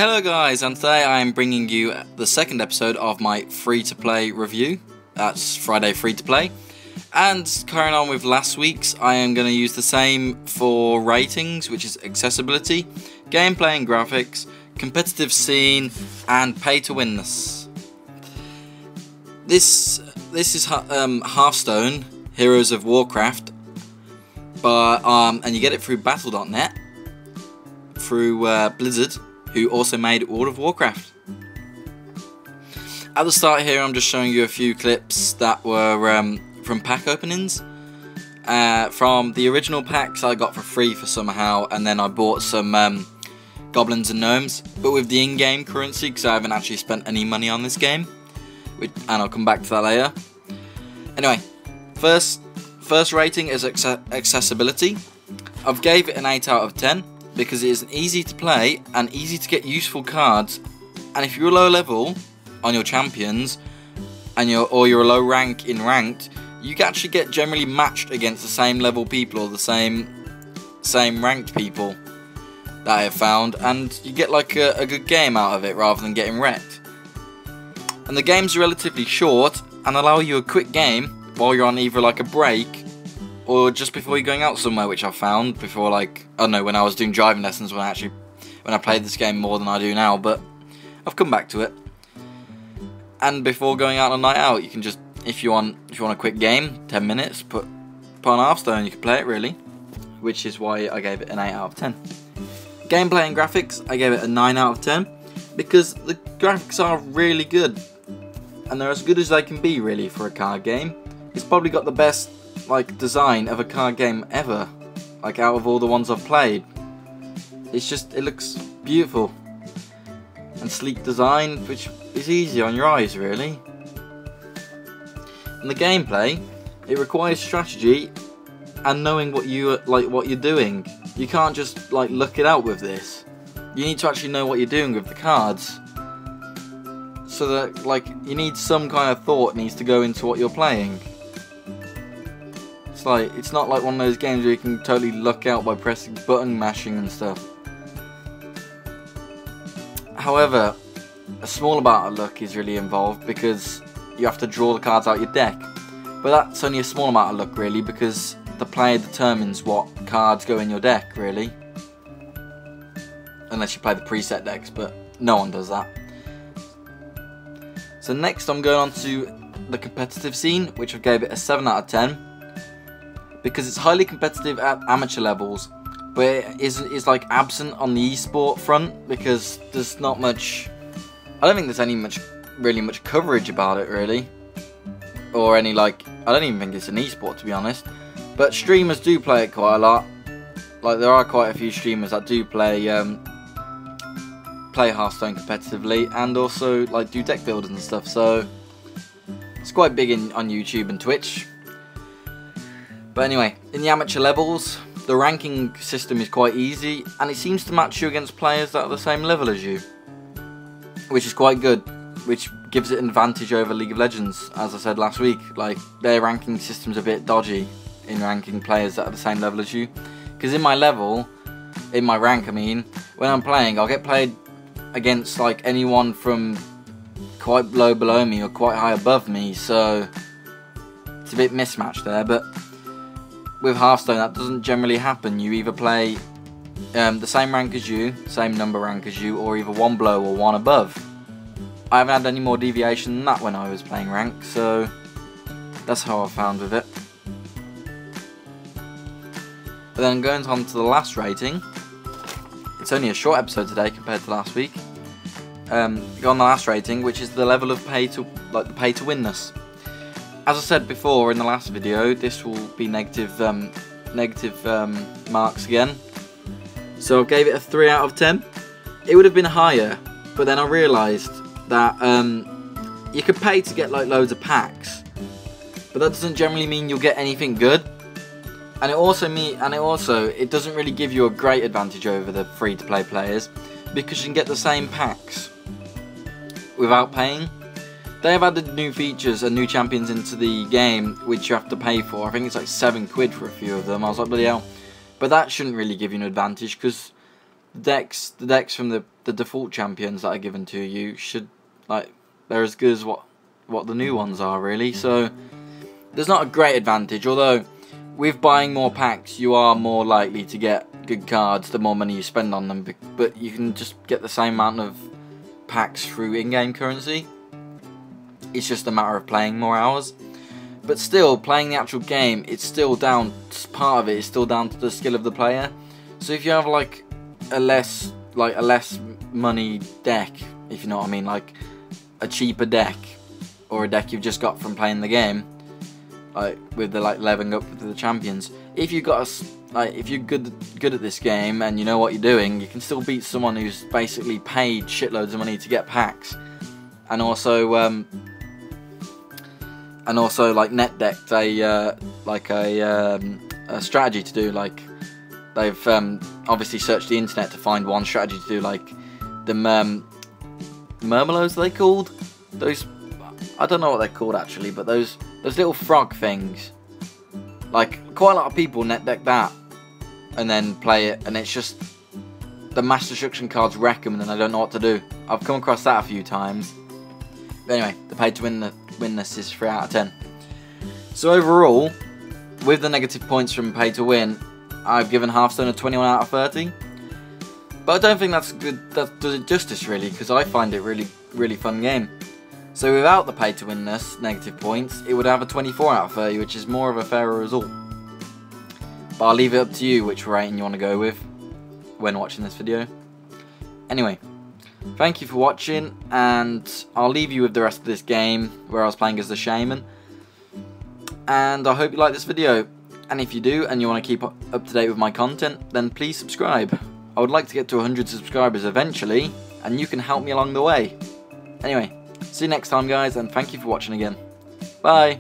Hello guys, and today I am bringing you the second episode of my free-to-play review. That's Friday free-to-play. And carrying on with last week's, I am going to use the same for ratings, which is accessibility, gameplay and graphics, competitive scene, and pay-to-winness. This is Hearthstone, Heroes of Warcraft, but and you get it through Battle.net, through Blizzard, who also made World of Warcraft. At the start here, I'm just showing you a few clips that were from pack openings. From the original packs I got for free for somehow, and then I bought some goblins and gnomes, but with the in-game currency, because I haven't actually spent any money on this game, and I'll come back to that later. Anyway, first rating is accessibility. I've gave it an 8 out of 10. Because it is easy to play and easy to get useful cards, and if you're low level on your champions and you're a low rank in ranked, you can actually get generally matched against the same level people or the same ranked people that I have found, and you get like a good game out of it rather than getting wrecked. And the games are relatively short and allow you a quick game while you're on either like a break or just before you're going out somewhere, which I found before, like, I don't know, when I was doing driving lessons, when I played this game more than I do now, but I've come back to it. And before going out on a night out, you can just, if you want a quick game, 10 minutes, put on Hearthstone, you can play it really, which is why I gave it an 8 out of 10. Gameplay and graphics, I gave it a 9 out of 10, because the graphics are really good, and they're as good as they can be really for a card game. It's probably got the best design of a card game ever, like out of all the ones I've played. It looks beautiful and sleek design, which is easy on your eyes really. And the gameplay, it requires strategy and knowing what you're doing. You can't just look it out with this. You need to actually know what you're doing with the cards, so that you need some kind of thought needs to go into what you're playing. It's not like one of those games where you can totally luck out by pressing button mashing and stuff. However, a small amount of luck is really involved because you have to draw the cards out your deck. But that's only a small amount of luck really, because the player determines what cards go in your deck really. Unless you play the preset decks, but no one does that. So next I'm going on to the competitive scene, which I gave it a 7 out of 10. Because it's highly competitive at amateur levels, but it is absent on the esport front, because there's not much. I don't think there's any really much coverage about it really, or any I don't even think it's an esport, to be honest. But streamers do play it quite a lot. There are quite a few streamers that do play Hearthstone competitively, and also do deck builders and stuff. So it's quite big on YouTube and Twitch. But anyway, in the amateur levels, the ranking system is quite easy, and it seems to match you against players that are the same level as you, which is quite good, which gives it an advantage over League of Legends, as I said last week. Their ranking system's a bit dodgy in ranking players that are the same level as you, because in my rank, I mean, when I'm playing, I'll get played against anyone from quite low below me or quite high above me, so it's a bit mismatched there. But with Hearthstone, that doesn't generally happen. You either play the same rank as you, same number rank as you, or either one below or one above. I haven't had any more deviation than that when I was playing rank, so that's how I found with it. But then going on to the last rating, it's only a short episode today compared to last week. Go on the last rating, which is the level of pay to winness. As I said before in the last video, this will be negative marks again. So I gave it a 3 out of 10. It would have been higher, but then I realised that you could pay to get loads of packs, but that doesn't generally mean you'll get anything good. And it doesn't really give you a great advantage over the free-to-play players, because you can get the same packs without paying. They have added new features and new champions into the game, which you have to pay for. I think it's £7 for a few of them. I was like, bloody hell. But that shouldn't really give you an advantage, because the decks from the default champions that are given to you should, like, they're as good as what the new ones are, really. So there's not a great advantage, although with buying more packs you are more likely to get good cards the more money you spend on them, but you can just get the same amount of packs through in-game currency. It's just a matter of playing more hours. But still, playing the actual game, it's still down, part of it is still down to the skill of the player. So if you have like a less money deck, if you know what I mean, like a cheaper deck, or a deck you've just got from playing the game, like with the leveling up with the champions, if you got if you're good at this game and you know what you're doing, you can still beat someone who's basically paid shitloads of money to get packs, and also like net decked a strategy to do. Like they've obviously searched the internet to find one strategy to do, like the murmelows, are they called? Those, I don't know what they're called actually, but those little frog things. Like quite a lot of people net deck that and then play it, and it's just the mass destruction cards wreck them and then they don't know what to do. I've come across that a few times. But anyway, the pay to win this is 3 out of 10. So overall, with the negative points from pay to win, I've given Hearthstone a 21 out of 30. But I don't think that's good. That does it justice, really, because I find it really fun game. So without the pay to winness negative points, it would have a 24 out of 30, which is more of a fairer result. But I'll leave it up to you which rating you want to go with when watching this video. Anyway, thank you for watching, and I'll leave you with the rest of this game where I was playing as the Shaman. And I hope you like this video. And if you do, and you want to keep up to date with my content, then please subscribe. I would like to get to 100 subscribers eventually, and you can help me along the way. Anyway, see you next time guys, and thank you for watching again. Bye!